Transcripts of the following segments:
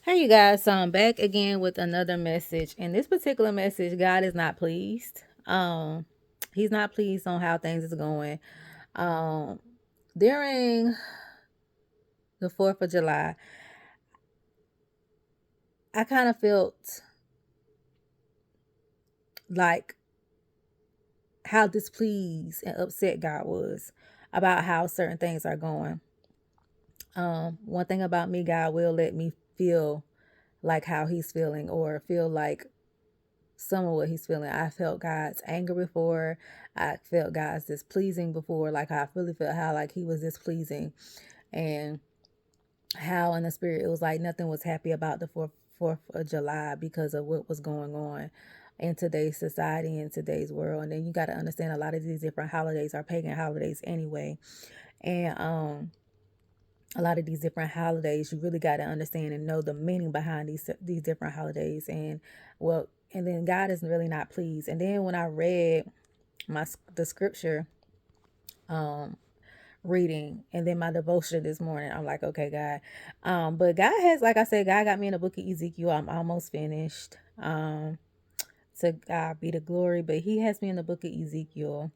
Hey you guys, so I'm back again with another message. In this particular message, God is not pleased. He's not pleased on how things is going. Um During the 4th of July, I kind of felt like how displeased and upset God was about how certain things are going. One thing about me, God will let me feel like how he's feeling or feel like some of what he's feeling. I felt God's anger before. I felt God's displeasing before. Like I really felt how like he was displeasing, and how in the spirit it was like nothing was happy about the Fourth of July because of what was going on in today's society, in today's world. And then you got to understand a lot of these different holidays are pagan holidays anyway, and a lot of these different holidays, you really got to understand and know the meaning behind these different holidays. And well, and then God is really not pleased. And then when I read the scripture um reading and then my devotion this morning, I'm like, okay, God. But God has, like I said, God got me in the book of Ezekiel. I'm almost finished. To God be the glory. But he has me in the book of Ezekiel.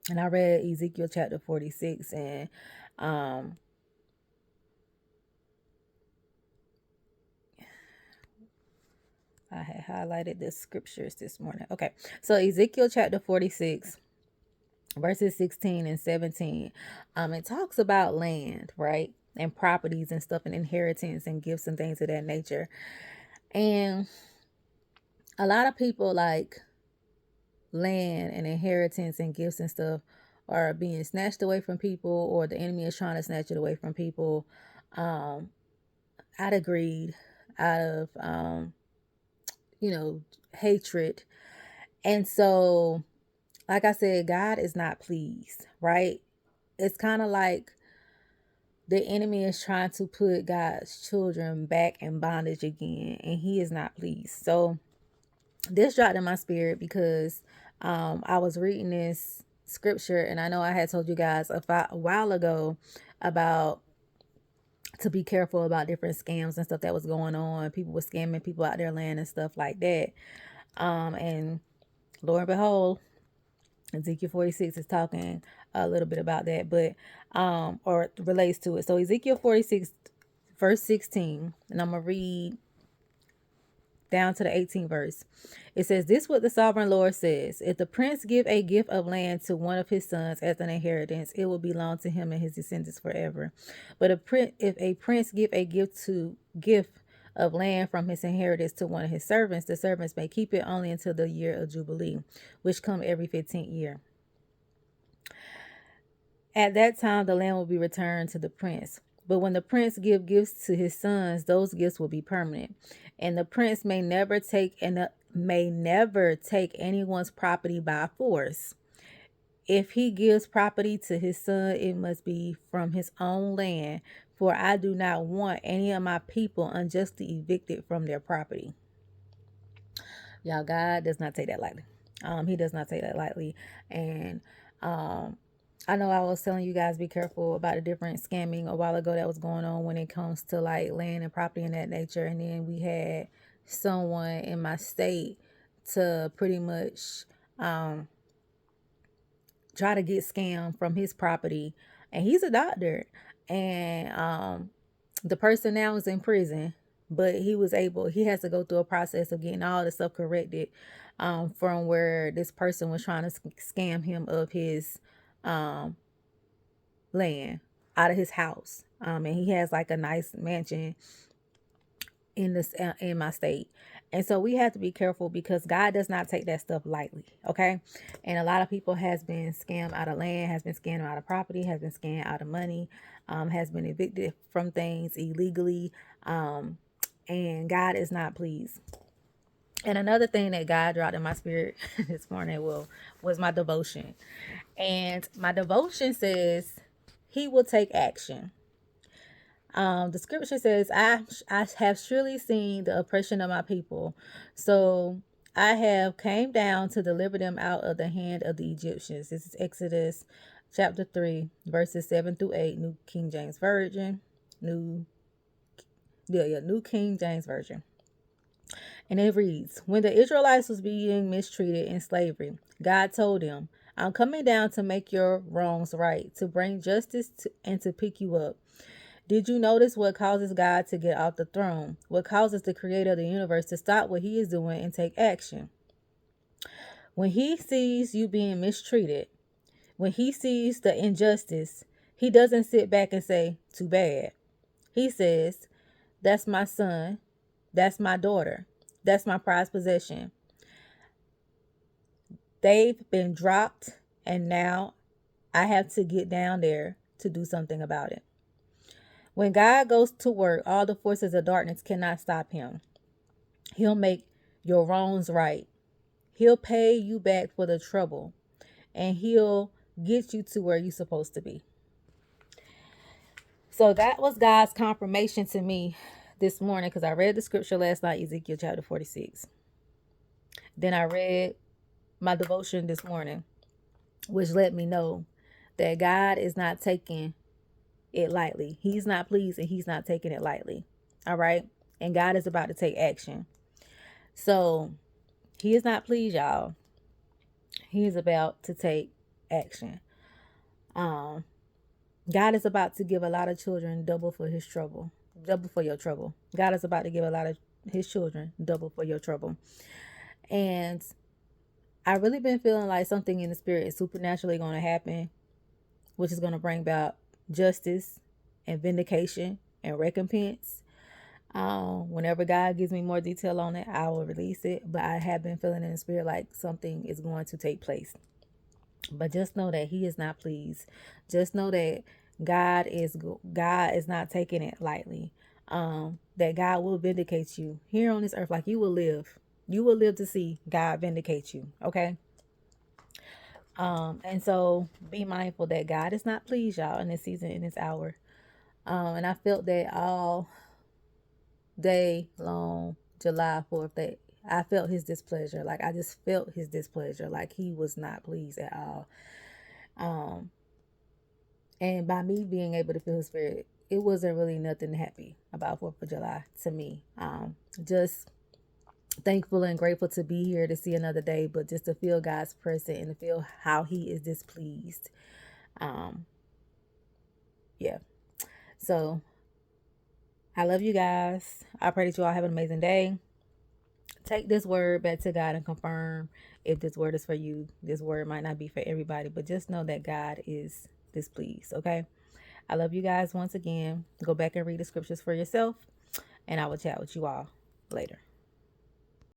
And I read Ezekiel chapter 46, and um I had highlighted the scriptures this morning. Okay. So Ezekiel chapter 46, verses 16 and 17. It talks about land, right? And properties and stuff and inheritance and gifts and things of that nature. And a lot of people like land and inheritance and gifts and stuff are being snatched away from people, or the enemy is trying to snatch it away from people um out of greed, out of you know, hatred. And so, like I said, God is not pleased, right? It's kind of like the enemy is trying to put God's children back in bondage again, and he is not pleased. So this dropped in my spirit because I was reading this scripture, and I know I had told you guys a while ago about to be careful about different scams and stuff that was going on. People were scamming people out their land and stuff like that. And lo and behold, Ezekiel 46 is talking a little bit about that, but or relates to it. So Ezekiel 46 verse 16, and I'm gonna read down to the 18th verse. It says, "This what the sovereign Lord says: If the prince give a gift of land to one of his sons as an inheritance, it will belong to him and his descendants forever. But if a prince give a gift of land from his inheritance to one of his servants, the servants may keep it only until the year of Jubilee, which come every 15th year. At that time, the land will be returned to the prince. But when the prince give gifts to his sons, those gifts will be permanent, and the prince may never take anyone's property by force. If he gives property to his son, it must be from his own land, for I do not want any of my people unjustly evicted from their property." Y'all, God does not take that lightly. He does not take that lightly, and um, I know I was telling you guys be careful about the different scamming a while ago that was going on when it comes to like land and property and that nature. And then we had someone in my state to pretty much um, try to get scammed from his property, and he's a doctor, and the person now is in prison, but he has to go through a process of getting all the stuff corrected from where this person was trying to scam him of his um, land out of his house. And he has like a nice mansion in my state. And so we have to be careful because God does not take that stuff lightly, okay? And a lot of people has been scammed out of land, has been scammed out of property, has been scammed out of money, has been evicted from things illegally, and God is not pleased. And another thing that God dropped in my spirit this morning was my devotion. And my devotion says, He will take action. The scripture says, I have surely seen the oppression of my people. So I have came down to deliver them out of the hand of the Egyptians. This is Exodus chapter 3, verses 7 through 8, New King James Version, New Yeah, New King James Version. And it reads, when the Israelites was being mistreated in slavery, God told them, I'm coming down to make your wrongs right, to bring justice and to pick you up. Did you notice what causes God to get off the throne? What causes the creator of the universe to stop what he is doing and take action? When he sees you being mistreated, when he sees the injustice, he doesn't sit back and say, too bad. He says, that's my son. That's my daughter. That's my prized possession. They've been dropped, and now I have to get down there to do something about it. When God goes to work, all the forces of darkness cannot stop him. He'll make your wrongs right. He'll pay you back for the trouble, and he'll get you to where you're supposed to be. So that was God's confirmation to me this morning, because I read the scripture last night, Ezekiel chapter 46. Then I read my devotion this morning, which let me know that God is not taking it lightly. He's not pleased and he's not taking it lightly. All right. And God is about to take action. So he is not pleased, y'all. He is about to take action. God is about to give a lot of children double for his trouble. Double for your trouble. God is about to give a lot of his children double for your trouble. And I really been feeling like something in the spirit is supernaturally going to happen, which is going to bring about justice and vindication and recompense. Whenever God gives me more detail on it, I will release it. But I have been feeling in the spirit like something is going to take place. But just know that he is not pleased. Just know that God is not taking it lightly. That God will vindicate you here on this earth. Like you will live. You will live to see God vindicate you. Okay. And so be mindful that God is not pleased, y'all, in this season, in this hour. And I felt that all day long, July 4th, that I felt his displeasure. Like I just felt his displeasure. Like he was not pleased at all. And by me being able to feel his spirit, it wasn't really nothing happy about 4th of July to me. Just thankful and grateful to be here to see another day, but just to feel God's presence and to feel how he is displeased. Yeah. So I love you guys. I pray that you all have an amazing day. Take this word back to God and confirm if this word is for you. This word might not be for everybody, but just know that God is displeased. Okay. I love you guys once again. Go back and read the scriptures for yourself, and I will chat with you all later.